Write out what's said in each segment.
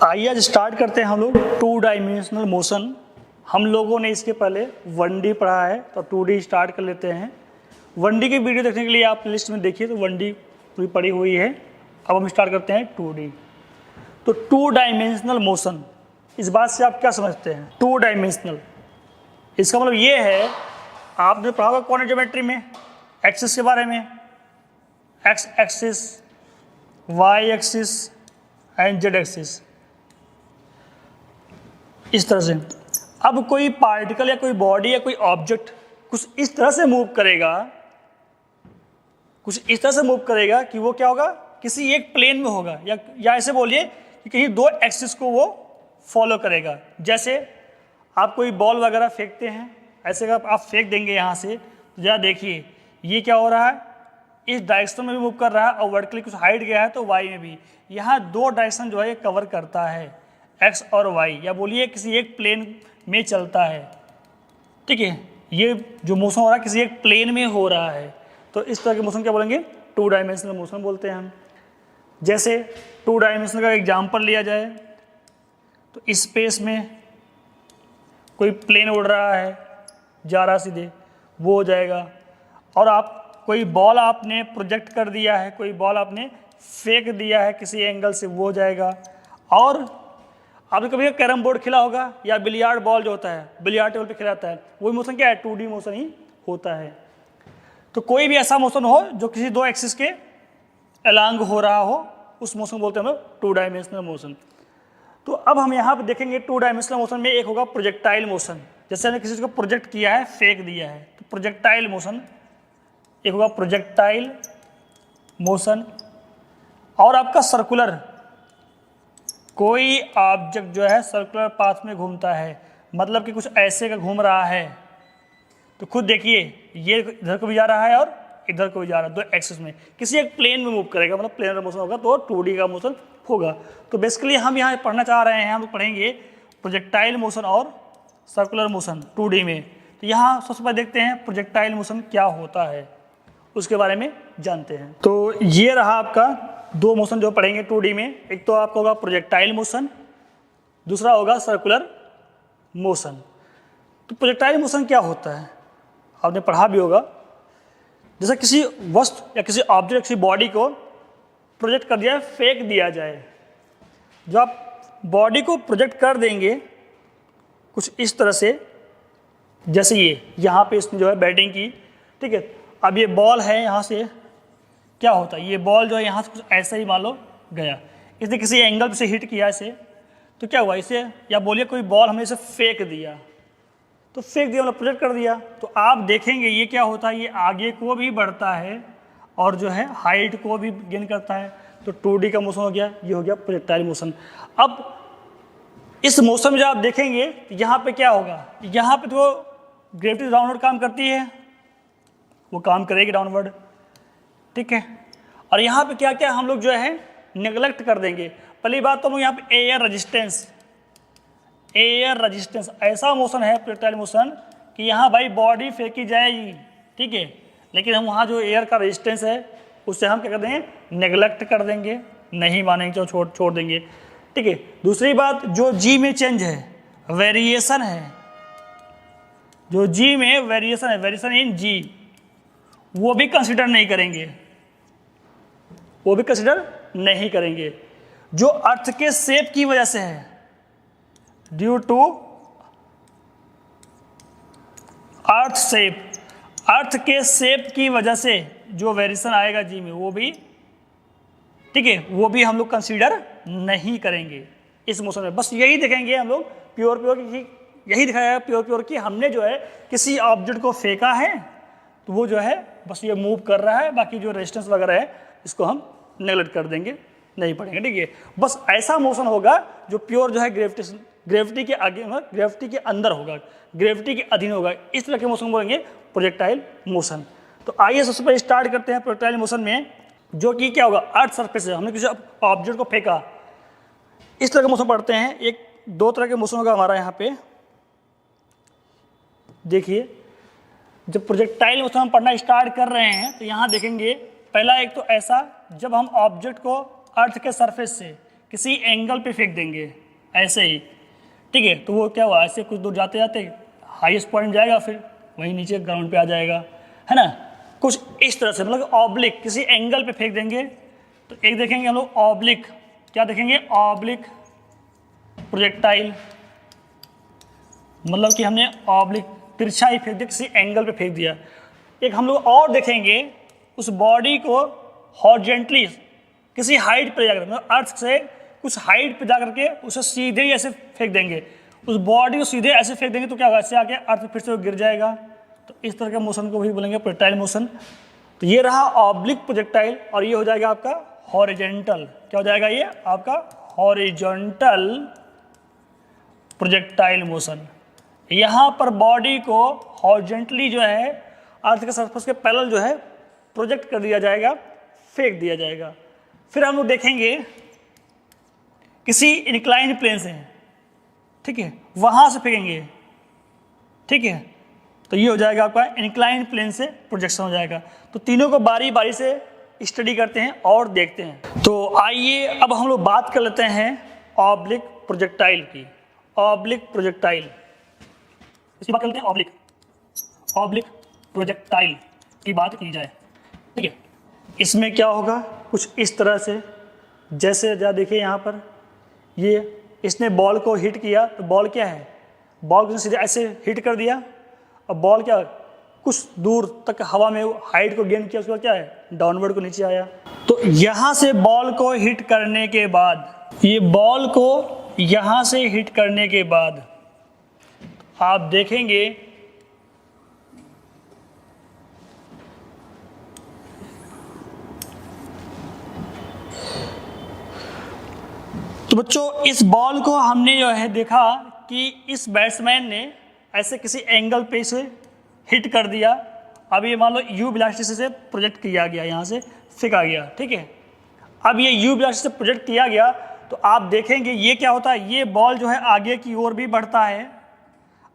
आइए आज स्टार्ट करते हैं हम लोग टू डायमेंशनल मोशन। हम लोगों ने इसके पहले 1D पढ़ा है, तो 2D स्टार्ट कर लेते हैं। 1D की वीडियो देखने के लिए आप लिस्ट में देखिए, तो 1D पूरी पड़ी हुई है। अब हम स्टार्ट करते हैं 2D। तो टू डायमेंशनल मोशन, इस बात से आप क्या समझते हैं? टू डायमेंशनल, इसका मतलब ये है, आपने पढ़ा होगा कोऑर्डिनेट ज्योमेट्री में एक्सिस के बारे में, x axis, y axis and z axis, इस तरह से। अब कोई पार्टिकल या कोई बॉडी या कोई ऑब्जेक्ट कुछ इस तरह से मूव करेगा, कुछ इस तरह से मूव करेगा कि वो क्या होगा, किसी एक प्लेन में होगा, या ऐसे बोलिए कि कहीं दो एक्सिस को वो फॉलो करेगा। जैसे आप कोई बॉल वगैरह फेंकते हैं, ऐसे अगर आप फेंक देंगे यहाँ से, तो जरा देखिए ये क्या हो रहा है, इस डायरेक्शन में भी मूव कर रहा है और वर्टिकली कुछ हाइट गया है तो वाई में भी। यहाँ दो डायरेक्शन जो है ये कवर करता है, एक्स और वाई, या बोलिए किसी एक प्लेन में चलता है। ठीक है, ये जो मोशन हो रहा है किसी एक प्लेन में हो रहा है, तो इस तरह के मोशन क्या बोलेंगे? टू डायमेंशनल मोशन बोलते हैं हम। जैसे टू डायमेंशनल का एग्जाम्पल लिया जाए तो स्पेस में कोई प्लेन उड़ रहा है, जा रहा सीधे, वो हो जाएगा। और आप कोई बॉल आपने प्रोजेक्ट कर दिया है, कोई बॉल आपने फेंक दिया है किसी एंगल से, वो हो जाएगा। और आपने कभी कैरम बोर्ड खेला होगा, या बिलियार्ड बॉल जो होता है बिलियार्ड टेबल पे खिलाता है, वही मोशन क्या है? 2D मोशन ही होता है। तो कोई भी ऐसा मोशन हो जो किसी दो एक्सिस के अलांग हो रहा हो, उस मोशन बोलते हैं हम लोग टू डायमेंशनल मोशन। तो अब हम यहाँ पे देखेंगे टू डायमेंशनल मोशन में एक होगा प्रोजेक्टाइल मोशन। जैसे हमने किसी को प्रोजेक्ट किया है, फेंक दिया है, तो प्रोजेक्टाइल मोशन एक होगा प्रोजेक्टाइल मोशन। और आपका सर्कुलर, कोई ऑब्जेक्ट जो है सर्कुलर पाथ में घूमता है, मतलब कि कुछ ऐसे का घूम रहा है, तो खुद देखिए ये इधर को भी जा रहा है और इधर को भी जा रहा है, दो एक्सिस में, किसी एक प्लेन में मूव करेगा, मतलब प्लेनर मोशन होगा, तो 2D का मोशन होगा। तो बेसिकली हम यहाँ पढ़ना चाह रहे हैं, हम पढ़ेंगे प्रोजेक्टाइल मोशन और सर्कुलर मोशन 2D में। तो यहाँ सबसे पहले देखते हैं प्रोजेक्टाइल मोशन क्या होता है, उसके बारे में जानते हैं। तो ये रहा आपका दो मोशन जो पढ़ेंगे 2D में। एक तो आपका होगा प्रोजेक्टाइल मोशन, दूसरा होगा सर्कुलर मोशन। तो प्रोजेक्टाइल मोशन क्या होता है आपने पढ़ा भी होगा। जैसे किसी वस्तु या किसी ऑब्जेक्ट, किसी बॉडी को प्रोजेक्ट कर दिया, फेंक दिया जाए। जो आप बॉडी को प्रोजेक्ट कर देंगे कुछ इस तरह से, जैसे ये यहाँ पे इसने जो है बैटिंग की, ठीक है। अब ये बॉल है, यहाँ से क्या होता है, ये बॉल जो है यहाँ से कुछ ऐसा ही मान लो गया, इसने किसी एंगल से हिट किया इसे, तो क्या हुआ इसे, या बोलिए कोई बॉल हमने इसे फेंक दिया, तो फेंक दिया मतलब प्रोजेक्ट कर दिया। तो आप देखेंगे ये क्या होता है, ये आगे को भी बढ़ता है और जो है हाइट को भी गेन करता है। तो 2D का मोशन हो गया, ये हो गया प्रोजेक्टाइल मोशन। अब इस मोशन में जब आप देखेंगे तो यहाँ पे क्या होगा, यहाँ पे तो ग्रेविटी डाउनवर्ड काम करती है, वो काम करेगी डाउनवर्ड, ठीक है। और यहाँ पे क्या क्या हम लोग जो है नेग्लेक्ट कर देंगे। पहली बात तो हम यहाँ पे एयर रेजिस्टेंस, ऐसा मोशन है प्रोजेक्टाइल मोशन कि यहाँ भाई बॉडी फेंकी जाएगी, ठीक है, लेकिन हम वहाँ जो एयर का रेजिस्टेंस है उससे हम क्या कर देंगे, नेग्लेक्ट कर देंगे, नहीं मानेंगे, तो छोड़ देंगे, ठीक है। दूसरी बात, जो जी में चेंज है, वेरिएशन है, जो जी में वेरिएशन है, वेरिएशन इन जी, वो भी कंसिडर नहीं करेंगे, वो भी कंसिडर नहीं करेंगे। जो अर्थ के शेप की वजह से है, ड्यू टू अर्थ शेप, अर्थ के शेप की वजह से जो वेरिएशन आएगा जी में, वो भी, ठीक है, वो भी हम लोग कंसीडर नहीं करेंगे इस मोशन में। बस यही देखेंगे हम लोग प्योर की, यही दिखाया प्योर कि हमने जो है किसी ऑब्जेक्ट को फेंका है, तो वो जो है बस ये मूव कर रहा है, बाकी जो रेजिस्टेंस वगैरह है इसको हम नेगलेक्ट कर देंगे, नहीं पढ़ेंगे, ठीक है। बस ऐसा मोशन होगा जो प्योर जो है ग्रेविटी के आगे, ग्रेविटी के अंदर होगा, ग्रेविटी के अधीन होगा, इस तरह के मोशन बोलेंगे प्रोजेक्टाइल मोशन। तो आइए सबसे पहले स्टार्ट करते हैं प्रोजेक्टाइल मोशन में, जो कि क्या होगा, अर्थ सरफेस से हमने किसी ऑब्जेक्ट को फेंका, इस तरह के मोशन पढ़ते हैं। एक दो तरह के मोशन होगा हमारा यहाँ पे, देखिए जब प्रोजेक्टाइल मोशन हम पढ़ना स्टार्ट कर रहे हैं तो यहाँ देखेंगे, पहला एक तो ऐसा, जब हम ऑब्जेक्ट को अर्थ के सरफेस से किसी एंगल पे फेंक देंगे ऐसे ही, ठीक है, तो वो क्या हुआ, ऐसे कुछ दूर जाते जाते हाईएस्ट पॉइंट जाएगा, फिर वहीं नीचे ग्राउंड पे आ जाएगा, है ना। कुछ इस तरह से, मतलब ऑब्लिक किसी एंगल पे फेंक देंगे। तो एक देखेंगे हम लोग ऑब्लिक, क्या देखेंगे, ऑब्लिक प्रोजेक्टाइल, मतलब कि हमने ऑब्लिक तिरछा ही फेंक दिया, किसी एंगल पे फेंक दिया। एक हम लोग और देखेंगे, उस बॉडी को हॉरिजॉन्टली किसी हाइट पर जाकर, मतलब अर्थ से कुछ हाइट पे जाकर के उसे सीधे ही ऐसे फेंक देंगे, उस बॉडी को सीधे ऐसे फेंक देंगे, तो क्या होगा, ऐसे आके अर्थ पे फिर से वो गिर जाएगा। तो इस तरह के मोशन को भी बोलेंगे प्रोजेक्टाइल मोशन। तो ये रहा ऑब्लिक प्रोजेक्टाइल, और ये हो जाएगा आपका हॉरिजॉन्टल। क्या हो जाएगा, ये आपका हॉरिजॉन्टल प्रोजेक्टाइल मोशन। यहाँ पर बॉडी को हॉरिजॉन्टली जो है अर्थ के सरफेस के पैरेलल जो है प्रोजेक्ट कर दिया जाएगा, फेंक दिया जाएगा। फिर हम लोग देखेंगे किसी इंक्लाइन प्लेन से, ठीक है, वहां से फेंकेंगे, ठीक है, तो ये हो जाएगा आपका इंक्लाइन प्लेन से प्रोजेक्शन हो जाएगा। तो तीनों को बारी बारी से स्टडी करते हैं और देखते हैं। तो आइए अब हम लोग बात कर लेते हैं ऑब्लिक प्रोजेक्टाइल की। ऑब्लिक प्रोजेक्टाइल, इसकी बात करते हैं, ऑब्लिक प्रोजेक्टाइल की बात की जाए, ठीक है। इसमें क्या होगा, कुछ इस तरह से, जैसे जरा देखिए यहाँ पर, ये इसने बॉल को हिट किया, तो बॉल क्या है, बॉल को सीधे ऐसे हिट कर दिया, और बॉल क्या कुछ दूर तक हवा में हाइट को गेन किया, उसके बाद क्या है, डाउनवर्ड को नीचे आया। तो यहाँ से बॉल को हिट करने के बाद, ये बॉल को यहाँ से हिट करने के बाद आप देखेंगे तो बच्चों इस बॉल को हमने जो है देखा कि इस बैट्समैन ने ऐसे किसी एंगल पे से हिट कर दिया। अब ये मान लो यू वेलोसिटी से प्रोजेक्ट किया गया, यहाँ से फेंका गया, ठीक है। अब ये यू वेलोसिटी से प्रोजेक्ट किया गया, तो आप देखेंगे ये क्या होता है, ये बॉल जो है आगे की ओर भी बढ़ता है,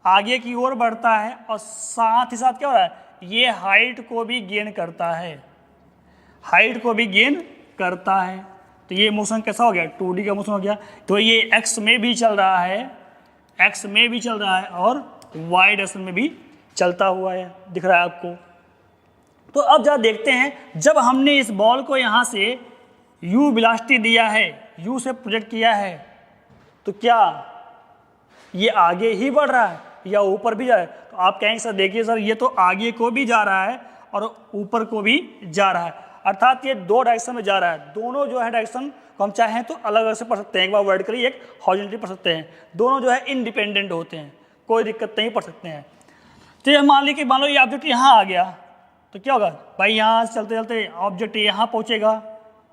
आगे की ओर बढ़ता है, और साथ ही साथ क्या हो रहा है, ये हाइट को भी गेन करता है, हाइट को भी गेन करता है। तो ये मोशन कैसा हो गया, 2D का मोशन हो गया। तो ये एक्स में भी चल रहा है, एक्स में भी चल रहा है, और वाई डायरेक्शन में भी चलता हुआ है, दिख रहा है आपको। तो अब जरा देखते हैं, जब हमने इस बॉल को यहाँ से यू वेलोसिटी दिया है, यू से प्रोजेक्ट किया है, तो क्या ये आगे ही बढ़ रहा है या ऊपर भी जा रहा है। तो आप कहेंगे सर देखिए सर, ये तो आगे को भी जा रहा है और ऊपर को भी जा रहा है, अर्थात ये दो डायरेक्शन में जा रहा है। दोनों जो है डायरेक्शन को हम चाहें तो अलग अलग से पढ़ सकते हैं, एक बार वर्टिकली एक हॉरिजॉन्टली पढ़ सकते हैं, दोनों जो है इंडिपेंडेंट होते हैं, कोई दिक्कत नहीं, पढ़ सकते हैं। तो ये मान लो ये ऑब्जेक्ट यहाँ आ गया, तो क्या होगा भाई, यहाँ से चलते चलते ऑब्जेक्ट यहाँ पहुँचेगा,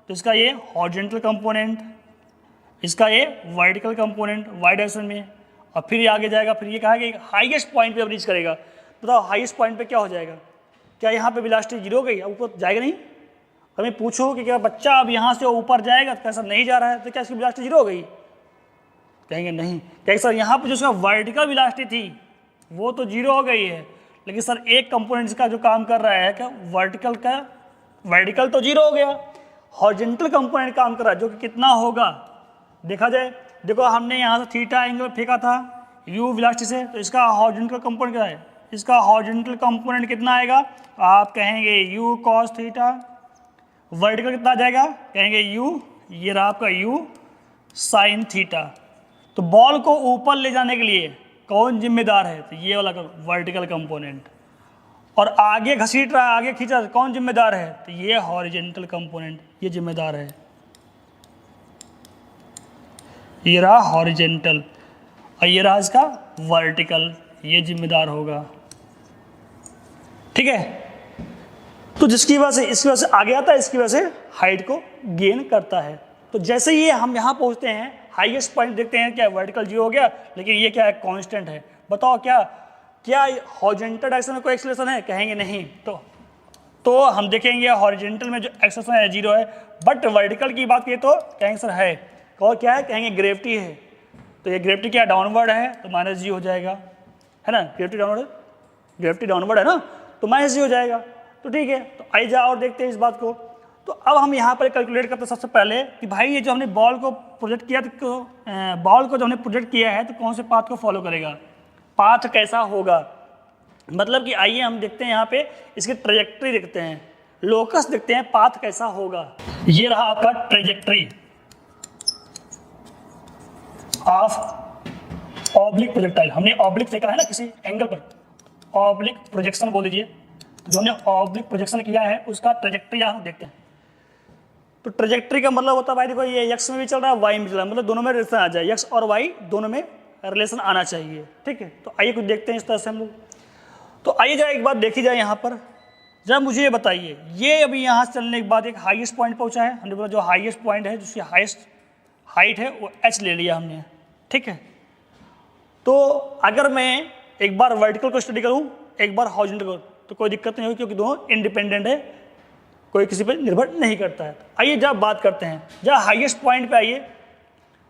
तो इसका ये हॉरिजॉन्टल कंपोनेंट, इसका ये वर्टिकल कंपोनेंट वाई डायरेक्शन में, और फिर ये आगे जाएगा, फिर ये कहा कि हाईएस्ट पॉइंट पे अब रीच करेगा। बताओ हाईएस्ट पॉइंट पे क्या हो जाएगा, क्या यहाँ पे वेलोसिटी जीरो हो गई, अब ऊपर जाएगा नहीं। हमें पूछो कि क्या बच्चा अब यहाँ से ऊपर जाएगा, तो कैसा नहीं जा रहा है, तो क्या इसकी वेलोसिटी जीरो हो गई, कहेंगे नहीं। कहेंगे सर यहाँ पे जो उसका वर्टिकल वेलोसिटी थी वो तो जीरो हो गई है, लेकिन सर एक कंपोनेंट का जो काम कर रहा है, क्या वर्टिकल का, वर्टिकल तो जीरो हो गया, हॉरिजॉन्टल कंपोनेंट काम कर रहा है, जो कि कितना होगा देखा जाए। देखो हमने यहाँ से थीटा एंगल फेंका था यू वेलोसिटी से, तो इसका हॉरिजॉन्टल कंपोनेंट क्या है, इसका हॉरिजॉन्टल कंपोनेंट कितना आएगा, आप कहेंगे यू कॉस थीटा। वर्टिकल कितना आ जाएगा, कहेंगे यू, ये रहा आपका यू साइन थीटा। तो बॉल को ऊपर ले जाने के लिए कौन जिम्मेदार है, तो ये वाला वर्टिकल कंपोनेंट, और आगे घसीट रहा है, आगे खींचा, कौन जिम्मेदार है, तो ये हॉरिजॉन्टल कंपोनेंट, ये जिम्मेदार है, ये रहा हॉरिजॉन्टल, और ये रहा इसका वर्टिकल, ये जिम्मेदार होगा, ठीक है। तो जिसकी वजह से, इसकी वजह से आगे आता है, इसकी वजह से हाइट को गेन करता है। तो जैसे ये हम यहाँ पहुँचते हैं, हाईएस्ट पॉइंट देखते हैं, क्या वर्टिकल जीरो हो गया, लेकिन ये क्या है, कांस्टेंट है। बताओ क्या हॉरिजॉन्टल डायरेक्शन में कोई एक्सेलरेशन है, कहेंगे नहीं। तो हम देखेंगे हॉरिजॉन्टल में जो एक्सेलरेशन है जीरो है, बट वर्टिकल की बात करें तो कहेंगे सर है, और क्या है, कहेंगे ग्रेविटी है। तो ये ग्रेविटी क्या डाउनवर्ड है, तो माइनस जी हो जाएगा, है ना, ग्रेविटी डाउनवर्ड है ना, तो माइनस जी हो जाएगा। तो ठीक है, तो आइए जा और देखते हैं इस बात को। तो अब हम यहाँ पर कैलकुलेट करते हैं सबसे पहले कि भाई ये जो हमने बॉल को प्रोजेक्ट किया तो बॉल को जो हमने प्रोजेक्ट किया है तो कौन से पाथ को फॉलो करेगा, पाथ कैसा होगा। मतलब कि आइए हम देखते हैं यहाँ पे इसकी ट्रेजेक्ट्री देखते हैं, लोकस देखते हैं, पाथ कैसा होगा। ये रहा आपका ट्रेजेक्ट्री ऑफ ऑब्लिक प्रोजेक्टाइल। हमने ऑब्लिक देखा है ना किसी एंगल पर, ऑब्लिक प्रोजेक्शन बोल दीजिए। जो हमने ऑब्लिक प्रोजेक्शन किया है उसका ट्रेजेक्ट्री यहाँ देखते हैं। तो ट्रेजेक्ट्री का मतलब होता है भाई देखो ये एक्स में भी चल रहा है वाई में चल रहा है, मतलब दोनों में रिलेशन आ जाए, एक्स और वाई दोनों में रिलेशन आना चाहिए, ठीक है। तो आइए कुछ देखते हैं इस तरह से हम लोग। तो आइए जरा एक बात देखी जाए यहाँ पर, जब मुझे ये बताइए ये अभी यहाँ से चलने के बाद एक हाईएस्ट पॉइंट पहुँचा है, हमने बोला जो हाईएस्ट पॉइंट है जिसकी हाईएस्ट हाइट है वो एच ले लिया हमने, ठीक है। तो अगर मैं एक बार वर्टिकल को स्टडी करूँ एक बार हॉरिजॉन्टल को तो कोई दिक्कत नहीं होगी क्योंकि दोनों इंडिपेंडेंट है, कोई किसी पर निर्भर नहीं करता है। आइए जब बात करते हैं जहाँ हाईएस्ट पॉइंट पे आइए,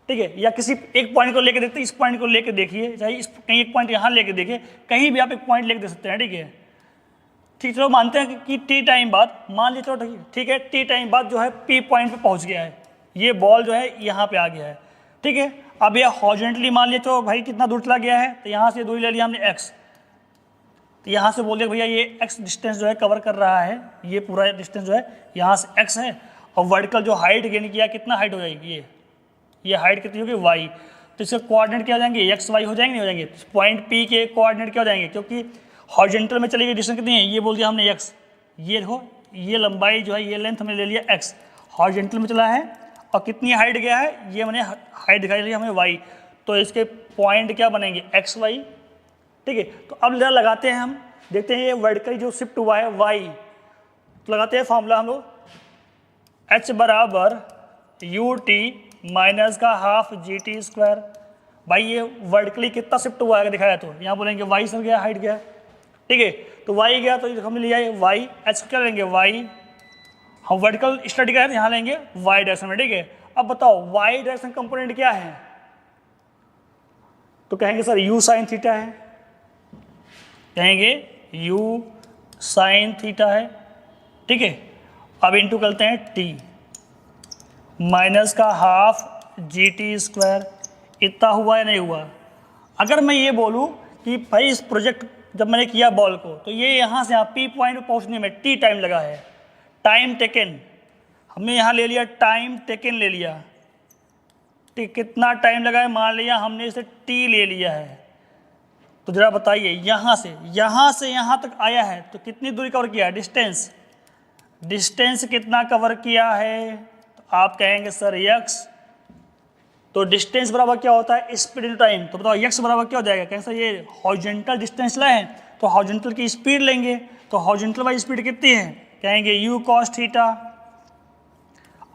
ठीक है, या किसी एक पॉइंट को लेके देखते हैं, इस पॉइंट को लेके देखिए, चाहे इस कहीं एक पॉइंट यहाँ लेके देखिए, कहीं भी आप एक पॉइंट लेके दे सकते हैं, ठीक है। ठीक, चलो मानते हैं कि टी टाइम बाद मान लीजिए, चलो ठीक है, टी टाइम बाद जो है पी पॉइंट पे पहुँच गया है, ये बॉल जो है यहाँ पे आ गया है, ठीक है। अब ये हॉरिजॉन्टली मान लिया तो भाई कितना दूर चला गया है, तो यहाँ से दूरी ले लिया हमने एक्स, तो यहाँ से बोल दिया भैया ये एक्स डिस्टेंस जो है कवर कर रहा है, ये पूरा डिस्टेंस जो है यहाँ से एक्स है, और वर्टिकल जो हाइट गेन किया कितना हाइट हो जाएगी, ये हाइट कितनी होगी वाई, तो इसके कोऑर्डिनेट क्या हो जाएंगे, एक्स वाई हो जाएंगे नहीं हो जाएंगे। पॉइंट पी के कोऑर्डिनेट क्या हो जाएंगे, क्योंकि हॉरिजॉन्टल में चली गई डिस्टेंस कितनी है, ये बोल दिया हमने एक्स, ये देखो ये लंबाई जो है ये लेंथ हमने ले लिया एक्स, हॉरिजॉन्टल में चला है, और कितनी हाइट गया है ये मैंने हाइट दिखाई ली हमें वाई, तो इसके पॉइंट क्या बनेंगे एक्स वाई, ठीक है। तो अब जरा लगाते हैं हम, देखते हैं ये वर्टिकल जो शिफ्ट हुआ है वाई, तो लगाते हैं फॉर्मूला हम लोग, एच बराबर यू टी माइनस का हाफ जी टी स्क्वायर। भाई ये वर्टिकली कितना शिफ्ट हुआ है दिखाया, तो यहाँ बोलेंगे वाई सर गया, हाइट गया, ठीक है। तो वाई गया तो हमने लिया है वाई, एच क्या लेंगे वाई, हम वर्टिकल स्टडी करें यहाँ लेंगे वाई डायरेक्शन में, ठीक है। अब बताओ वाई डायरेक्शन कंपोनेंट क्या है, तो कहेंगे सर यू साइन थीटा है, कहेंगे यू साइन थीटा है, ठीक है। अब इंटू करते हैं टी माइनस का हाफ जी टी स्क्वायर, इतना हुआ या नहीं हुआ। अगर मैं ये बोलूँ कि भाई इस प्रोजेक्ट जब मैंने किया बॉल को, तो ये यहाँ से यहाँ पी पॉइंट पर पहुँचने में टी टाइम लगा है, टाइम टेकन हमने यहाँ ले लिया, टाइम टेकन ले लिया, ठीक, कितना टाइम लगा है, मान लिया हमने इसे टी ले लिया है। तो जरा बताइए यहाँ से यहाँ तक आया है तो कितनी दूरी कवर किया है, डिस्टेंस, डिस्टेंस कितना कवर किया है, तो आप कहेंगे सर एक्स, तो डिस्टेंस बराबर क्या होता है स्पीड इन टाइम, तो बताओ एक्स बराबर क्या हो जाएगा, कहेंगे सर ये हॉरिजॉन्टल डिस्टेंस लाए हैं तो हॉरिजॉन्टल की स्पीड लेंगे, तो हॉरिजॉन्टल वाली स्पीड कितनी है, कहेंगे यू कॉस थीटा,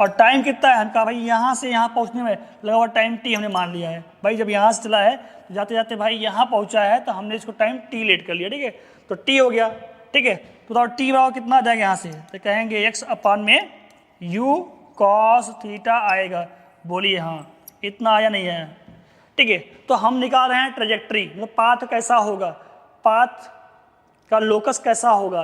और टाइम कितना है, हम कहा भाई यहाँ से यहाँ पहुँचने में लगा हुआ टाइम टी हमने मान लिया है, भाई जब यहाँ से चला है तो जाते जाते भाई यहाँ पहुँचा है तो हमने इसको टाइम टी लेट कर लिया, ठीक है, तो टी हो गया, ठीक है। तो बताओ टी बराबर कितना आ जाएगा यहाँ से, तो कहेंगे एक्स अपान में यू कॉस थीटा आएगा, बोलिए हाँ इतना आया नहीं है, ठीक है। तो हम निकाल रहे हैं ट्रेजेक्ट्री, मतलब पाथ कैसा होगा, पाथ का लोकस कैसा होगा,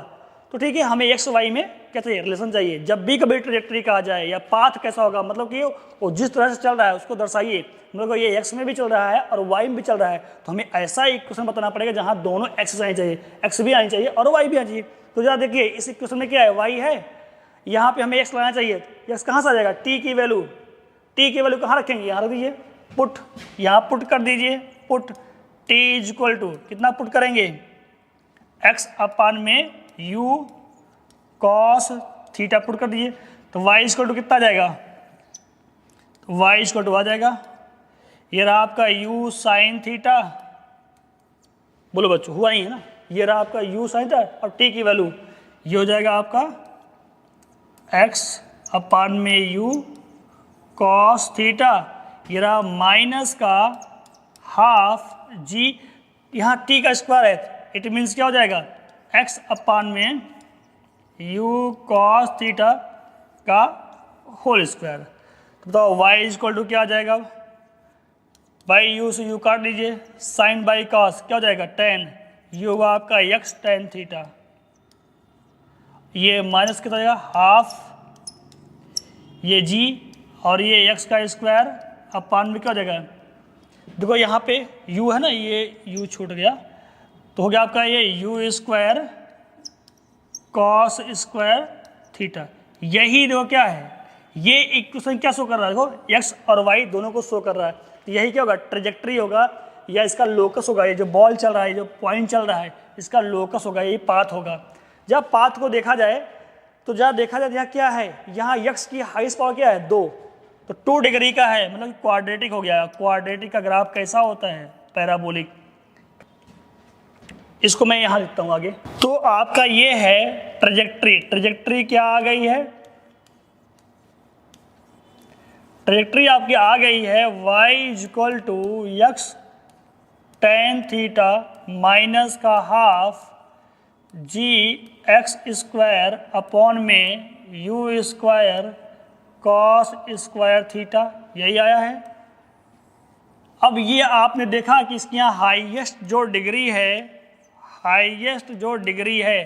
तो ठीक है हमें एक्स वाई में क्या चाहिए, रिलेशन चाहिए। जब भी कभी ट्रेजेक्ट्री कहा जाए या पाथ कैसा होगा, मतलब कि वो जिस तरह से चल रहा है उसको दर्शाइए, मतलब ये एक्स में भी चल रहा है और वाई में भी चल रहा है, तो हमें ऐसा एक क्वेश्चन बताना पड़ेगा जहाँ दोनों एक्स आनी चाहिए, एक्स भी आनी चाहिए और वाई भी आनी चाहिए। तो जरा देखिए इस क्वेश्चन में क्या है, वाई है, यहाँ पे हमें एक्स लाना चाहिए, एक्स कहाँ से आ जाएगा, टी की वैल्यू कहाँ रखेंगे, यहाँ रख दीजिए पुट, यहाँ पुट कर दीजिए, put t is equal to कितना पुट करेंगे, एक्स अपान में यू कॉस थीटा पुट कर दीजिए, तो वाई इक्वल टू कितना आ जाएगा, तो वाई इक्वल टू आ जाएगा, ये रहा आपका यू साइन थीटा, बोलो बच्चों हुआ नहीं है ना, ये रहा आपका यू साइन थीटा और टी की वैल्यू ये हो जाएगा आपका एक्स अपान में यू कॉस थीटा, ये रहा माइनस का हाफ जी, यहाँ टी का स्क्वायर है, इट मीन्स क्या हो जाएगा एक्स अपान में यू कॉस थीटा का होल स्क्वायर। तो बताओ वाई इक्वल टू क्या आ जाएगा, बाई यू से यू काट लीजिए, साइन बाई कॉस क्या हो जाएगा टेन, ये होगा आपका एक्स टेन थीटा, ये माइनस कितना जाएगा हाफ ये जी और ये एक्स का स्क्वायर अपान में क्या हो जाएगा, देखो यहाँ पे u है ना, ये u छूट गया तो हो गया आपका ये u square cos square theta. यही देखो क्या है, ये इक्वेशन क्या शो कर रहा है, देखो x और y दोनों को शो कर रहा है। तो यही क्या होगा, ट्रेजेक्ट्री होगा या इसका लोकस होगा। ये जो बॉल चल रहा है, जो पॉइंट चल रहा है, इसका लोकस होगा, यही पाथ होगा। जब पाथ को देखा जाए तो जब देखा जाए यहाँ क्या है, यहाँ x की हाईएस्ट पावर क्या है 2, तो 2 डिग्री का है, मतलब क्वाड्रेटिक हो गया। क्वाड्रेटिक का ग्राफ कैसा होता है, पैराबोलिक। इसको मैं यहाँ लिखता हूँ आगे। तो आपका ये है ट्रेजेक्ट्री। ट्रेजेक्ट्री क्या आ गई है, ट्रेजेक्ट्री आपकी आ गई है y equal to x tan theta minus का half g x square upon में u square cos square theta, यही आया है। अब ये आपने देखा कि इसके यहाँ हाईएस्ट जो डिग्री है, हाईएस्ट जो डिग्री है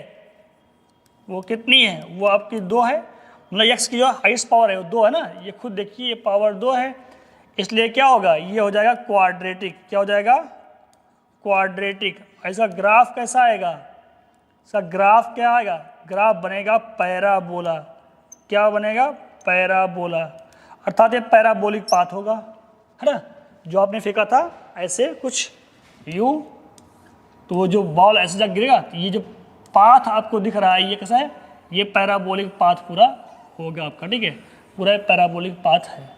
वो कितनी है, वो आपकी 2 है। मतलब एक्स की जो हाईएस्ट पावर है वो 2 है ना, ये खुद देखिए ये पावर 2 है, इसलिए क्या होगा, ये हो जाएगा क्वाड्रेटिक। क्या हो जाएगा, क्वाड्रेटिक। ऐसा ग्राफ कैसा आएगा, इसका ग्राफ क्या आएगा, ग्राफ बनेगा पैराबोला। क्या बनेगा, पैराबोला, अर्थात ये पैराबोलिक पाथ होगा, है ना। जो आपने फेंका था ऐसे कुछ यू, तो वो जो बॉल ऐसे जा गिरेगा, तो ये जो पाथ आपको दिख रहा है ये कैसा है, ये पैराबोलिक पाथ पूरा होगा आपका, ठीक है, पूरा पैराबोलिक पाथ है।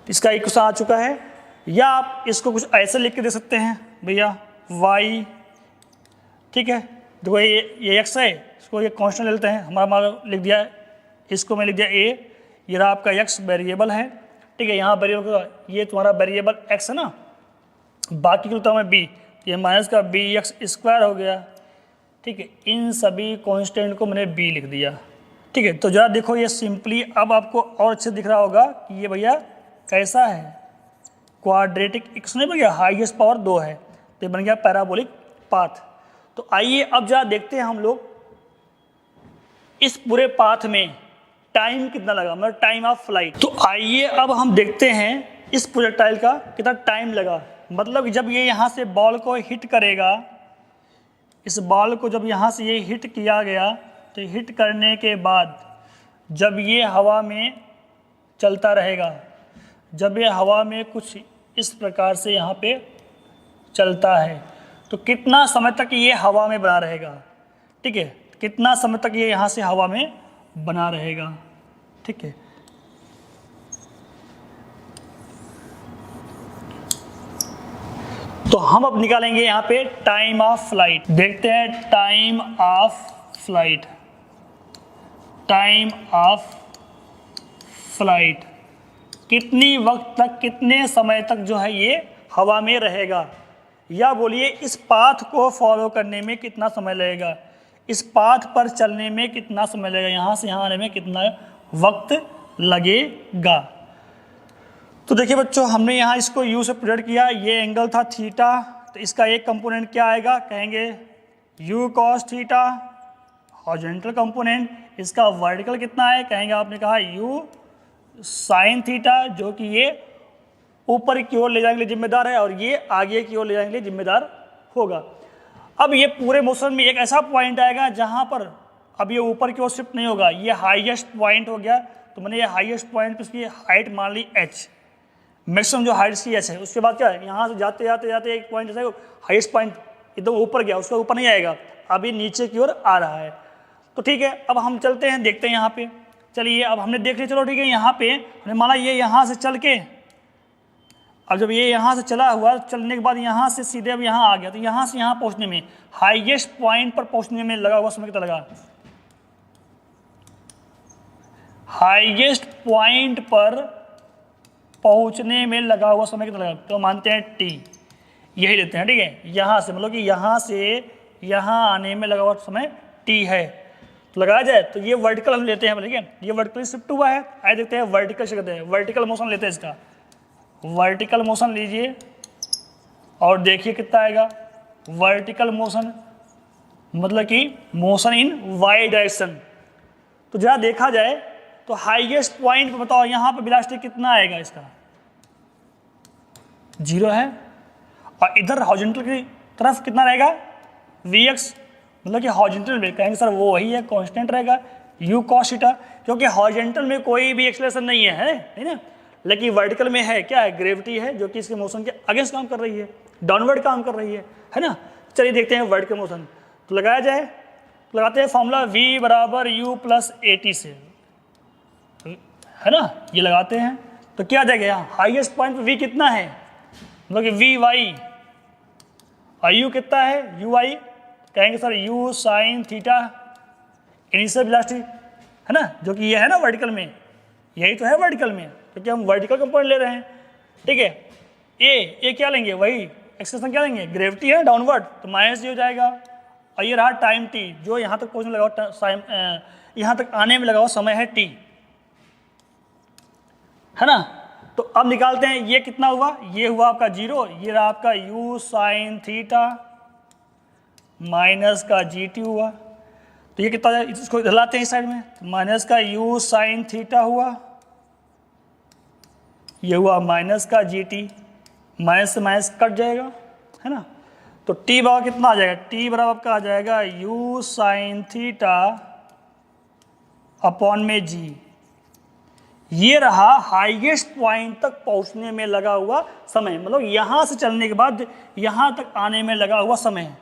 इसका एक क्वेश्चन आ चुका है। या आप इसको कुछ ऐसे लिख के दे सकते हैं भैया, y, ठीक है, देखो ये x है, इसको ये कांस्टेंट ले लेते हैं, हमारा लिख दिया है, इसको मैं लिख दिया a, ये रहा आपका x वेरिएबल है, ठीक है। यहाँ वेरिएबल ये तुम्हारा वेरिएबल x है ना, बाकी को मैं b, ये माइनस का बी एक्स स्क्वायर हो गया, ठीक है। इन सभी कांस्टेंट को मैंने b लिख दिया, ठीक है। तो जरा देखो ये सिंपली अब आपको और अच्छे दिख रहा होगा कि ये भैया कैसा है, क्वाड्रेटिक इक्वेशन नहीं बन गया, हाईएस्ट पावर 2 है, तो बन गया पैराबोलिक पाथ। तो आइए अब जरा देखते हैं हम लोग इस पूरे पाथ में टाइम कितना लगा, मतलब टाइम ऑफ फ्लाइट। तो आइए अब हम देखते हैं इस प्रोजेक्टाइल का कितना टाइम लगा। मतलब जब ये यहाँ से बॉल को हिट करेगा, इस बॉल को जब यहाँ से ये हिट किया गया, तो हिट करने के बाद जब ये हवा में चलता रहेगा, जब ये हवा में कुछ इस प्रकार से यहाँ पे चलता है, तो कितना समय तक ये हवा में बना रहेगा, ठीक है, कितना समय तक ये यहाँ से हवा में बना रहेगा, ठीक है। तो हम अब निकालेंगे यहाँ पे टाइम ऑफ फ्लाइट। देखते हैं time of flight, time of flight कितनी वक्त तक, कितने समय तक जो है ये हवा में रहेगा, या बोलिए इस पाथ को फॉलो करने में कितना समय लगेगा, इस पाथ पर चलने में कितना समय लगेगा, यहाँ से यहाँ आने में कितना वक्त लगेगा। तो देखिए बच्चों, हमने यहाँ इसको u से प्रोजेक्ट किया, ये एंगल था थीटा, तो इसका एक कंपोनेंट क्या आएगा, कहेंगे u cos theta horizontal component, इसका वर्टिकल कितना है, कहेंगे आपने कहा u sin थीटा, जो कि ये ऊपर की ओर ले जाने के लिए जिम्मेदार है और ये आगे की ओर ले जाने के लिए जिम्मेदार होगा। अब ये पूरे मोशन में एक ऐसा पॉइंट आएगा जहाँ पर अब ये ऊपर की ओर शिफ्ट नहीं होगा, ये हाईएस्ट पॉइंट हो गया, तो मैंने ये हाईएस्ट पॉइंट पे इसकी हाइट मान ली h, मैक्सिमम जो हाइट सी h है। उसके बाद क्या है, यहाँ से जाते जाते जाते एक पॉइंट ऐसा हाईएस्ट पॉइंट एकदम ऊपर गया, उसका ऊपर नहीं आएगा, अभी नीचे की ओर आ रहा है। तो ठीक है, अब हम चलते हैं, देखते हैं यहाँ पे। चलिए अब हमने देख लिया, चलो ठीक है, यहाँ पे हमने माना ये यहाँ से चल के, अब जब ये यहाँ से चला हुआ, चलने के बाद यहाँ से सीधे अब यहाँ आ गया, तो यहाँ से यहाँ पहुँचने में, हाईएस्ट पॉइंट पर पहुँचने में लगा हुआ समय कितना लगा, हाईएस्ट पॉइंट पर पहुँचने में लगा हुआ समय कितना लगा, तो मानते हैं t, यही लेते हैं, ठीक है। यहाँ से मतलब कि यहाँ से यहाँ आने में लगा हुआ समय t है, तो लगाया जाए तो ये वर्टिकल हम लेते हैं, ठीक है, ये वर्टिकल शिफ्ट हुआ है। आए देखते हैं वर्टिकल से कहते हैं, वर्टिकल मोशन लेते हैं इसका, वर्टिकल मोशन लीजिए और देखिए कितना आएगा। वर्टिकल मोशन मतलब कि मोशन इन वाई डायरेक्शन। तो जरा देखा जाए तो हाईएस्ट पॉइंट पे बताओ यहाँ पे वेलोसिटी कितना आएगा, इसका 0 है, और इधर हॉरिजॉन्टल की तरफ कितना रहेगा Vx, मतलब कि हॉरिजॉन्टल में कहेंगे सर वो वही है, कांस्टेंट रहेगा u cos थीटा, क्योंकि हॉरिजॉन्टल में कोई भी एक्सेलरेशन नहीं है ना, लेकिन वर्टिकल में है, क्या है, ग्रेविटी है जो कि इसके मोशन के अगेंस्ट काम कर रही है, डाउनवर्ड काम कर रही है ना। चलिए देखते हैं वर्टिकल मोशन, तो लगाया जाए, तो लगाते हैं फॉर्मूला v बराबर u प्लस at से, है ना, ये लगाते हैं तो क्या आ जाएगा, यहाँ हाईएस्ट पॉइंट पे v कितना है, मतलब कि vy, और u कितना है uy, कहेंगे sir u sine theta initial velocity, है ना, जो कि ये है ना वर्टिकल में, यही तो है वर्टिकल में, क्योंकि हम वर्टिकल कंपोनेंट ले रहे हैं, ठीक है। ए क्या लेंगे, वही एक्सप्रेशन क्या लेंगे, ग्रेविटी है डाउनवर्ड, तो माइनस जी हो जाएगा, और ये रहा टाइम टी, जो यहाँ तक पहुँचने लगा, यहाँ तक आने में लगा हुआ समय है टी, है ना। तो अब निकालते हैं, ये कितना हुआ, ये हुआ आपका 0, ये रहा आपका u साइन थीटा माइनस का gt हुआ, तो ये कितना, इसको हिलाते हैं इस साइड में, माइनस का u साइन थीटा हुआ, ये हुआ माइनस का gt, माइनस से माइनस कट जाएगा, है ना, तो t बराबर कितना आ जाएगा, t बराबर का आ जाएगा u साइन थीटा अपॉन में g, ये रहा हाईएस्ट पॉइंट तक पहुंचने में लगा हुआ समय, मतलब यहां से चलने के बाद यहां तक आने में लगा हुआ समय,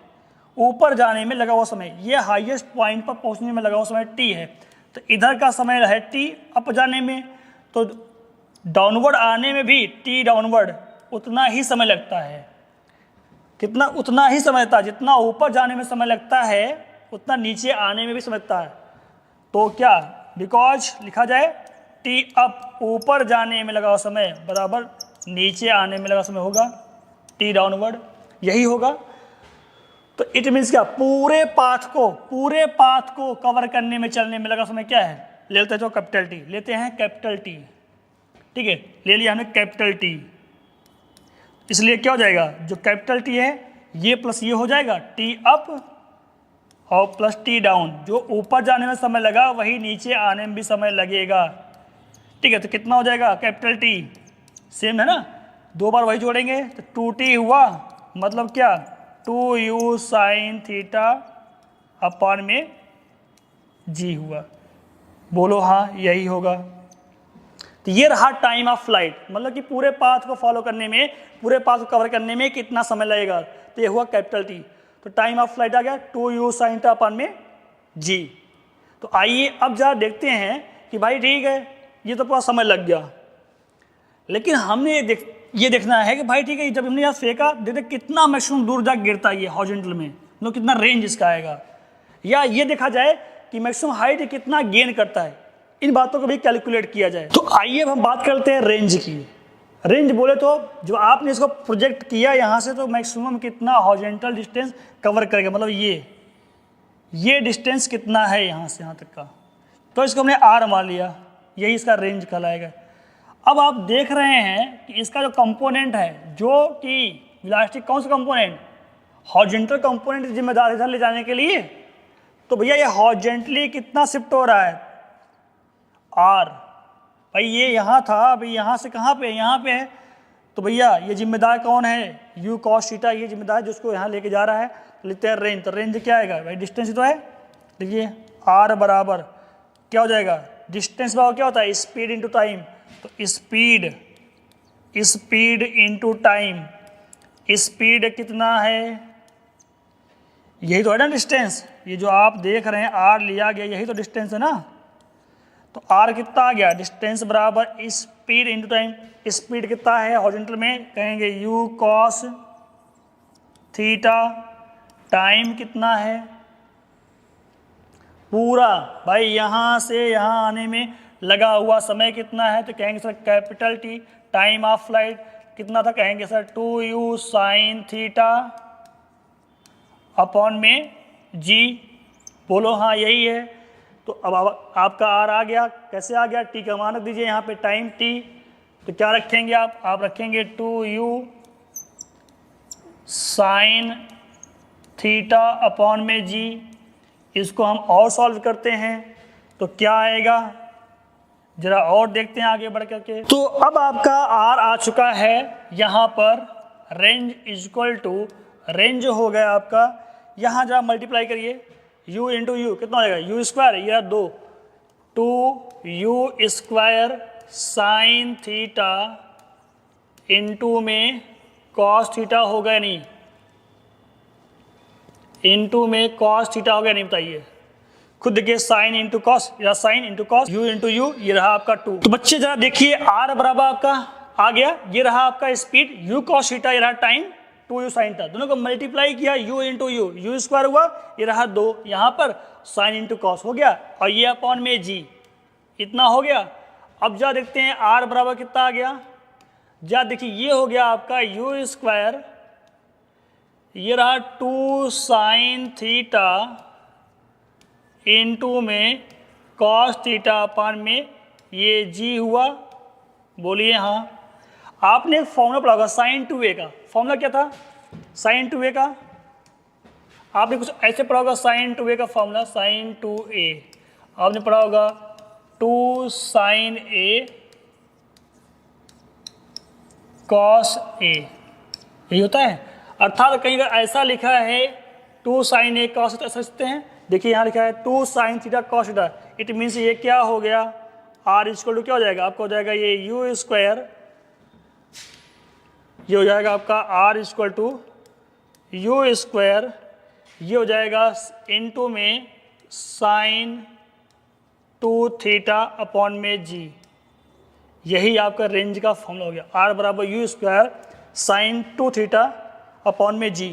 ऊपर जाने में लगा हुआ समय, ये हाईएस्ट पॉइंट पर पहुंचने में लगा हुआ समय t है, तो इधर का समय है t अप जाने में, तो डाउनवर्ड आने में भी t डाउनवर्ड उतना ही समय लगता है, कितना, उतना ही समय लगता है, जितना ऊपर जाने में समय लगता है उतना नीचे आने में भी समय लगता है, तो क्या, बिकॉज लिखा जाए टी अप ऊपर जाने में लगा हुआ समय बराबर नीचे आने में लगा समय होगा टी डाउनवर्ड, यही होगा। तो इट मीन्स क्या, पूरे पाथ को कवर करने में चलने में लगा समय क्या है, ले लेते हैं जो कैपिटल टी, लेते हैं कैपिटल टी, ठीक है, ले लिया हमने कैपिटल टी, इसलिए क्या हो जाएगा, जो कैपिटल टी है ये प्लस ये हो जाएगा टी अप और प्लस टी डाउन, जो ऊपर जाने में समय लगा वही नीचे आने में भी समय लगेगा, ठीक है। तो कितना हो जाएगा, कैपिटल टी सेम है ना, दो बार वही जोड़ेंगे तो 2t हुआ, मतलब क्या 2u साइन थीटा अपॉन में g हुआ, बोलो हाँ यही होगा। तो ये रहा टाइम ऑफ फ्लाइट, मतलब कि पूरे पाथ को फॉलो करने में, पूरे पाथ को कवर करने में कितना समय लगेगा, तो ये हुआ कैपिटल टी, तो टाइम ऑफ फ्लाइट आ गया 2u साइन थीटा अपॉन में g। तो आइए अब जरा देखते हैं कि भाई ठीक है ये तो पूरा समय लग गया, लेकिन हमने ये देखना है कि भाई ठीक है जब हमने यहाँ फेंका देखते कितना मैक्सिमम दूर जाकर गिरता है ये हॉरिजॉन्टल में, मतलब कितना रेंज इसका आएगा, या ये देखा जाए कि मैक्सिमम हाइट कितना गेन करता है, इन बातों को भी कैलकुलेट किया जाए। तो आइए अब हम बात करते हैं रेंज की। रेंज बोले तो जो आपने इसको प्रोजेक्ट किया यहाँ से, तो मैक्सिमम कितना हॉरिजॉन्टल डिस्टेंस कवर करेगा, मतलब ये डिस्टेंस कितना है यहाँ से यहाँ तक का, तो इसको हमने r मान लिया, यही इसका रेंज कहलाएगा। अब आप देख रहे हैं कि इसका जो कंपोनेंट है, जो कि वेलोसिटी कौन सा कंपोनेंट, हॉरिजॉन्टल कंपोनेंट जिम्मेदार है इधर ले जाने के लिए, तो भैया ये हॉरिजॉन्टली कितना शिफ्ट हो रहा है, r, भाई ये यहाँ था, अभी यहाँ से कहाँ पे, यहाँ पे है, तो भैया ये जिम्मेदार कौन है, u cos थीटा, ये जिम्मेदार जिसको यहाँ लेके जा रहा है, लिखते हैं रेंज। तो रेंज क्या आएगा भाई, डिस्टेंस ही तो है, देखिए r बराबर क्या हो जाएगा, डिस्टेंस बराबर क्या होता है, स्पीड इंटू टाइम, तो स्पीड इंटू टाइम, स्पीड कितना है, यही तो है ना डिस्टेंस, ये जो आप देख रहे हैं r लिया गया यही तो डिस्टेंस है ना, तो r कितना आ गया, डिस्टेंस बराबर स्पीड इंटू टाइम, स्पीड कितना है हॉरिजॉन्टल में, कहेंगे u cos थीटा, टाइम कितना है पूरा, भाई यहाँ से यहाँ आने में लगा हुआ समय कितना है, तो कहेंगे sir capital T, time of flight कितना था, कहेंगे sir 2u sine theta upon में g, बोलो हाँ यही है। तो अब आपका r आ गया, कैसे आ गया, t का मान रख दीजिए यहाँ पे टाइम t, तो क्या रखेंगे आप रखेंगे 2u साइन थीटा अपॉन में g, इसको हम और सॉल्व करते हैं तो क्या आएगा, जरा और देखते हैं आगे बढ़ करके। तो अब आपका आर आ चुका है यहाँ पर, range is equal to, range हो गया आपका, यहाँ जरा मल्टीप्लाई करिए, u इंटू यू कितना हो जाएगा, यू स्क्वायर, ये 2 2u square sine theta into में कॉस थीटा होगा या नहीं, इंटू में कॉस थीटा होगा नहीं, बताइए खुद देखिए, sine into cos, sine into cos, you into you, ये रहा आपका 2। तो बच्चे जरा देखिए आर बराबर आपका आ गया, ये रहा आपका स्पीड, यू कॉस थीटा, ये रहा टाइम, 2u साइन था, दोनों को मल्टीप्लाई किया, u into you, you square हुआ, ये रहा 2, यहाँ पर साइन इंटू कॉस हो गया, और ये अपॉन में g, इतना हो गया। अब जा देखते हैं r बराबर कितना आ गया, जा देखिए ये हो गया आपका u स्क्वायर, ये रहा 2 साइन थीटा इंटू में कॉस थीटा अपॉन में ये g हुआ, बोलिए हाँ। आपने एक फॉर्मूला पढ़ा होगा साइन 2a का, फॉर्मूला क्या था साइन 2a का, आपने कुछ ऐसे पढ़ा होगा साइन 2a का फॉर्मूला, साइन 2a आपने पढ़ा होगा 2 साइन a कॉस a, यही होता है। अर्थात कहीं अगर ऐसा लिखा है 2 साइन a कॉस, तो ऐसा लिखते हैं, देखिए यहाँ लिखा है 2 sine theta cos theta, it means ये क्या हो गया, r इक्वल टू क्या हो जाएगा आपका, हो जाएगा ये u स्क्वायर, ये हो जाएगा आपका r equal to u square, ये हो जाएगा इंटू में साइन 2 थीटा अपॉन में g, यही आपका रेंज का फॉर्मूला हो गया, r बराबर you square sign 2 theta upon में g।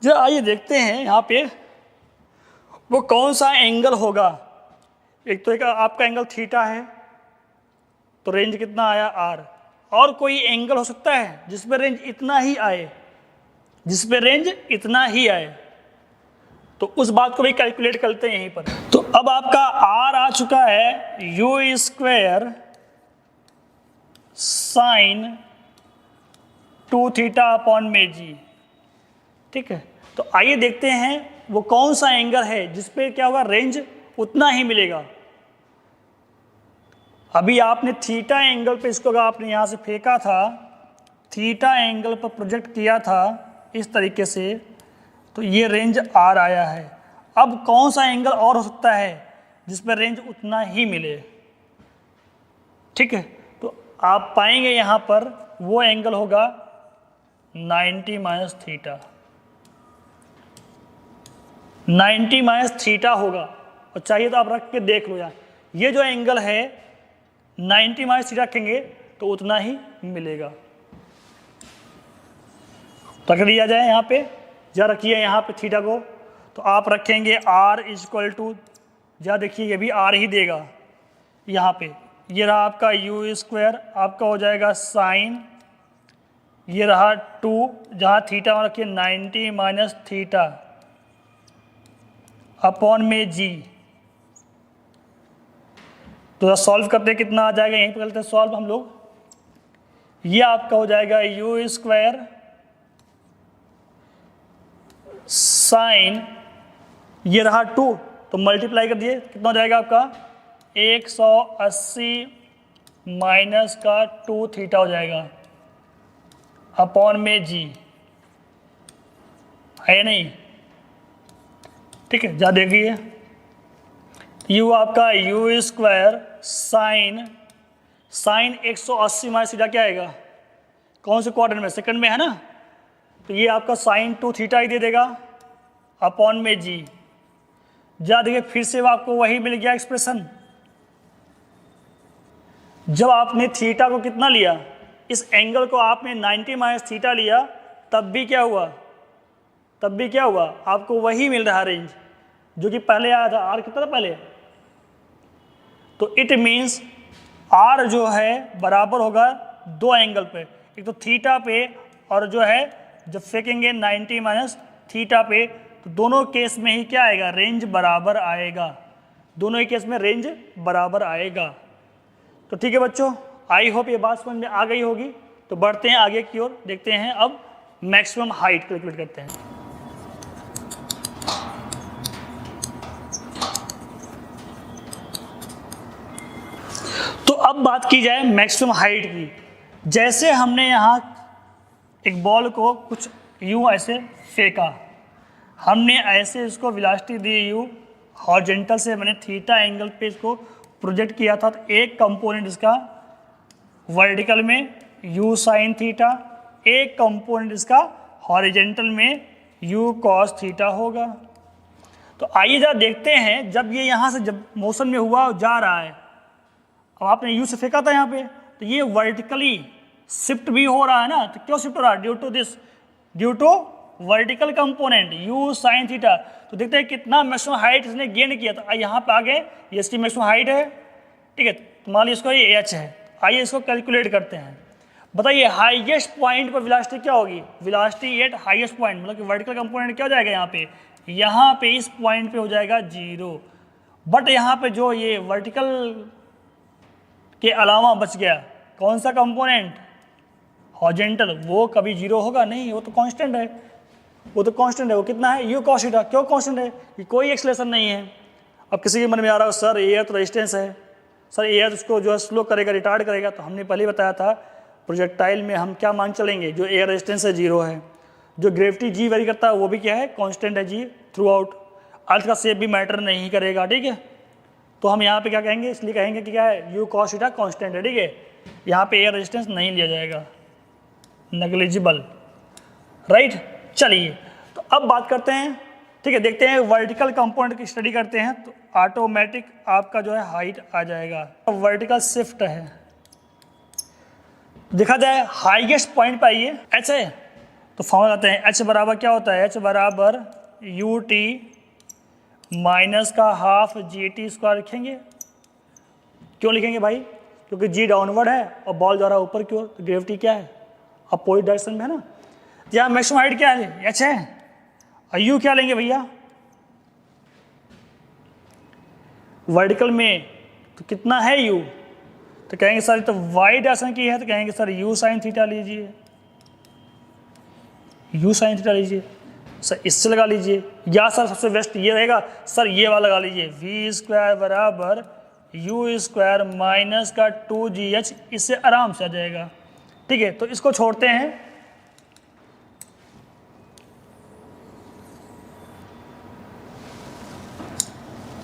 जब आइए देखते हैं यहाँ पे वो कौन सा एंगल होगा, एक तो एक आपका एंगल थीटा है, तो रेंज कितना आया r, और कोई एंगल हो सकता है जिस पे रेंज इतना ही आए, जिस पे रेंज इतना ही आए, तो उस बात को भी कैलकुलेट करते हैं यहीं पर। तो अब आपका r आ चुका है you square sign 2 theta upon में g, ठीक है। तो आइए देखते हैं वो कौन सा एंगल है जिस पे क्या होगा, रेंज उतना ही मिलेगा। अभी आपने थीटा एंगल पे इसको अगर आपने यहाँ से फेंका था, थीटा एंगल पर प्रोजेक्ट किया था इस तरीके से, तो ये रेंज आर आया है। अब कौन सा एंगल और हो सकता है जिस पर रेंज उतना ही मिले, ठीक है। तो आप पाएंगे यहाँ पर वो एंगल होगा 90 माइनस थीटा, 90 माइनस थीटा होगा, और चाहिए तो आप रख के देख लो यार, ये जो एंगल है 90 माइनस थीटा रखेंगे तो उतना ही मिलेगा। रख दिया जाए यहाँ पे, जा रखिए यहाँ पे थीटा को, तो आप रखेंगे r इक्वल टू, जा देखिए ये भी r ही देगा यहाँ पे, ये रहा आपका यू स्क्वायर, आपका हो जाएगा साइन, ये रहा 2, जहाँ थीटा वहाँ रखिए 90 माइनस थीटा अपॉन में g। तो सॉल्व करते कितना आ जाएगा, यहीं पर करते हैं सॉल्व हम लोग, ये आपका हो जाएगा यू स्क्वायर साइन, ये रहा 2, तो मल्टीप्लाई कर दिए, कितना हो जाएगा आपका 180 माइनस का 2 थीटा हो जाएगा अपॉन में g, है नहीं, ठीक है। जा देखिए यू आपका u square sine, sine 180 minus theta क्या आएगा, कौन से क्वाड्रेंट में, सेकंड में है ना, तो ये आपका साइन 2 थीटा ही दे देगा अपॉन में g। जा देखिए फिर से आपको वही मिल गया एक्सप्रेशन, जब आपने थीटा को कितना लिया, इस एंगल को आपने 90 माइनस थीटा लिया, तब भी क्या हुआ, तब भी क्या हुआ, आपको वही मिल रहा रेंज जो कि पहले आया था, r कितना था पहले, तो इट मीन्स r जो है बराबर होगा दो एंगल पे, एक तो थीटा पे, और जो है जब फेंकेंगे 90 माइनस थीटा पे, तो दोनों केस में ही क्या आएगा, रेंज बराबर आएगा, दोनों ही केस में रेंज बराबर आएगा। तो ठीक है बच्चों, आई होप ये बात समझ में आ गई होगी। तो बढ़ते हैं आगे की ओर, देखते हैं अब मैक्सिमम हाइट कैलकुलेट करते हैं। अब बात की जाए मैक्सिमम हाइट की। जैसे हमने यहाँ एक बॉल को कुछ यूँ ऐसे फेंका, हमने ऐसे इसको वेलोसिटी दी यू, हॉरिजॉन्टल से मैंने थीटा एंगल पे इसको प्रोजेक्ट किया था, तो एक कंपोनेंट इसका वर्टिकल में यू साइन थीटा, एक कंपोनेंट इसका हॉरिजॉन्टल में यू कॉस थीटा होगा। तो आइए जरा देखते हैं, जब ये यहाँ से जब मोशन में हुआ जा रहा है, अब आपने यू से फेंका था यहाँ पे, तो ये वर्टिकली शिफ्ट भी हो रहा है ना, तो क्यों शिफ्ट हो रहा है? Due to this, due to vertical component u sine theta. तो देखते हैं कितना मैक्सिमम हाइट इसने गेन किया था। यहाँ पे आगे ये इसकी मैक्सिमम हाइट है, ठीक है, तो मान लीजिए इसको ये एच है। आइए इसको कैलकुलेट करते हैं। बताइए हाईएस्ट पॉइंट पर वेलोसिटी क्या होगी? वेलोसिटी एट हाईएस्ट पॉइंट, मतलब कि वर्टिकल कंपोनेंट क्या हो जाएगा यहाँ पे इस पॉइंट पे हो जाएगा 0। बट यहाँ पे जो ये वर्टिकल के अलावा बच गया कौन सा कंपोनेंट? हॉरिजॉन्टल, वो कभी 0 होगा नहीं, वो तो कांस्टेंट है, वो तो कांस्टेंट है। वो कितना है? You cos theta. क्यों कांस्टेंट है? ये कोई एक्सेलरेशन नहीं है। अब किसी के मन में आ रहा है सर एयर तो रेजिस्टेंस है, सर एयर उसको जो है स्लो करेगा, रिटार्ड करेगा। तो हमने पहले बताया था प्रोजेक्टाइल में हम क्या मान चलेंगे, जो एयर रेजिस्टेंस है 0 है, जो ग्रेविटी जी वेरी करता है वो भी क्या है? कांस्टेंट है जी थ्रू आउट। अर्थ का शेप भी मैटर नहीं करेगा, ठीक है। तो हम यहाँ पे क्या कहेंगे? इसलिए कहेंगे कि क्या है? यू कॉस थीटा कांस्टेंट है, ठीक है। यहाँ पे एयर रेजिस्टेंस नहीं लिया जाएगा, नेग्लिजिबल, राइट। चलिए तो अब बात करते हैं, ठीक है, देखते हैं वर्टिकल कंपोनेंट की स्टडी करते हैं, तो ऑटोमेटिक आपका जो है हाइट आ जाएगा। वर्टिकल शिफ्ट है, देखा जाए हाईएस्ट पॉइंट पर आइए एच है, तो फॉर्मूला आते हैं एच बराबर क्या होता है? एच बराबर यू टी माइनस का हाफ जी टी स्क्वायर लिखेंगे। क्यों लिखेंगे भाई? क्योंकि जी डाउनवर्ड है और बॉल द्वारा ऊपर की ओर, तो ग्रेविटी क्या है? अपोजिट डायरेक्शन में है ना। यहाँ मैक्सिमम हाइट क्या है? एच है। और यू क्या लेंगे भैया? वर्टिकल में तो कितना है यू? तो कहेंगे सर तो वाई डायरेक्शन की है, तो कहेंगे सर यू साइन थीटा लीजिए, यू साइन थीटा लीजिए। सर इससे लगा लीजिए, या सर सबसे बेस्ट ये रहेगा, सर ये वाला लगा लीजिए, वी स्क्वायर बराबर यू स्क्वायर माइनस का 2gh, इससे आराम से आ जाएगा, ठीक है। तो इसको छोड़ते हैं,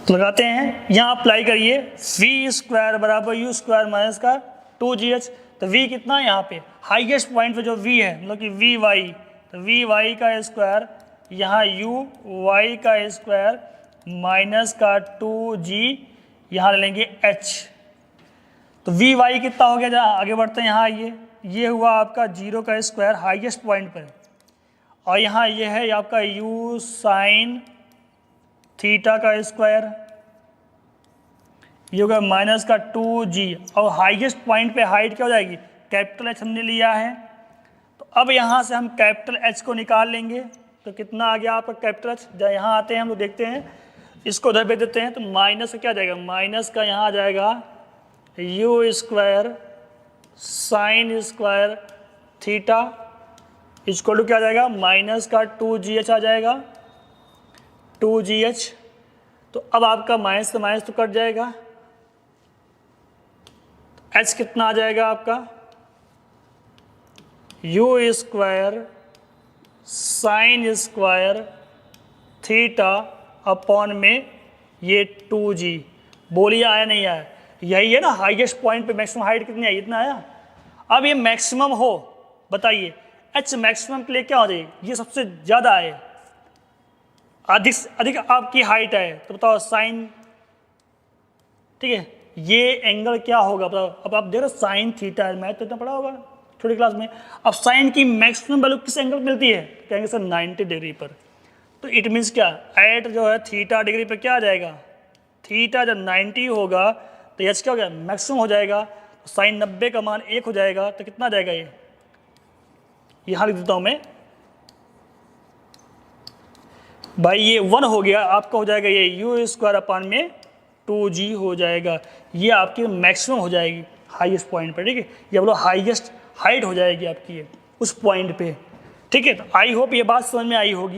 तो लगाते हैं, यहाँ अप्लाई करिए, वी स्क्वायर बराबर यू स्क्वायर माइनस का 2gh। तो v कितना है यहाँ पे? हाईएस्ट पॉइंट पे जो v है, मतलब कि वी वाई, तो वी वाई का स्क्वायर, यहाँ यू वाई का स्क्वायर माइनस का 2g, यहाँ ले लेंगे h। तो वी वाई कितना हो गया? जहाँ आगे बढ़ते हैं, यहाँ आइए, ये हुआ आपका 0 का स्क्वायर हाईएस्ट पॉइंट पर, और यहाँ ये है आपका यू साइन थीटा का स्क्वायर, ये होगा माइनस का 2g, और हाईएस्ट पॉइंट पे हाइट क्या हो जाएगी? कैपिटल H हमने लिया है। तो अब यहाँ से हम कैपिटल H को निकाल लेंगे, तो कितना आ गया आपका कैपिटल H? जब यहाँ आते हैं हम लोग देखते हैं, इसको उधर भेज देते हैं, तो माइनस का क्या आ जाएगा? माइनस का यहाँ आ जाएगा u square sine square theta equal to क्या आ जाएगा? माइनस का 2gh आ जाएगा, 2gh। तो अब आपका माइनस से माइनस तो कट जाएगा, h कितना आ जाएगा आपका? U square sine square theta upon में ये 2g। बोलिए आया नहीं आया? यही है ना हाईएस्ट पॉइंट पे मैक्सिमम हाइट कितनी आई? इतना आया। अब ये मैक्सिमम हो, बताइए h मैक्सिमम के लिए क्या हो जाएगी? ये सबसे ज़्यादा है, अधिक से अधिक आपकी हाइट है, तो बताओ साइन, ठीक है, ये एंगल क्या होगा बताओ? अब आप देख रहे हो साइन थीटा है, मैथ तो इतना पढ़ा होगा छोटी क्लास में। अब साइन की मैक्सिमम वैल्यू किस एंगल मिलती है? कहेंगे सर 90 डिग्री पर। तो इट मीन्स क्या? एट जो है थीटा डिग्री पर क्या आ जाएगा? थीटा जब 90 होगा तो एच क्या हो गया? मैक्सिमम हो जाएगा। तो साइन 90 का मान 1 हो जाएगा, तो कितना आ जाएगा? ये यहाँ लिख देता हूँ मैं भाई, ये 1 हो गया आपका, हो जाएगा ये यू स्क्वायर अपान में 2g हो जाएगा। ये आपकी मैक्सिमम हो जाएगी हाईएस्ट पॉइंट पर, ठीक है। ये बोलो हाईएस्ट हाइट हो जाएगी आपकी ये उस पॉइंट पे, ठीक है। तो आई होप ये बात समझ में आई होगी।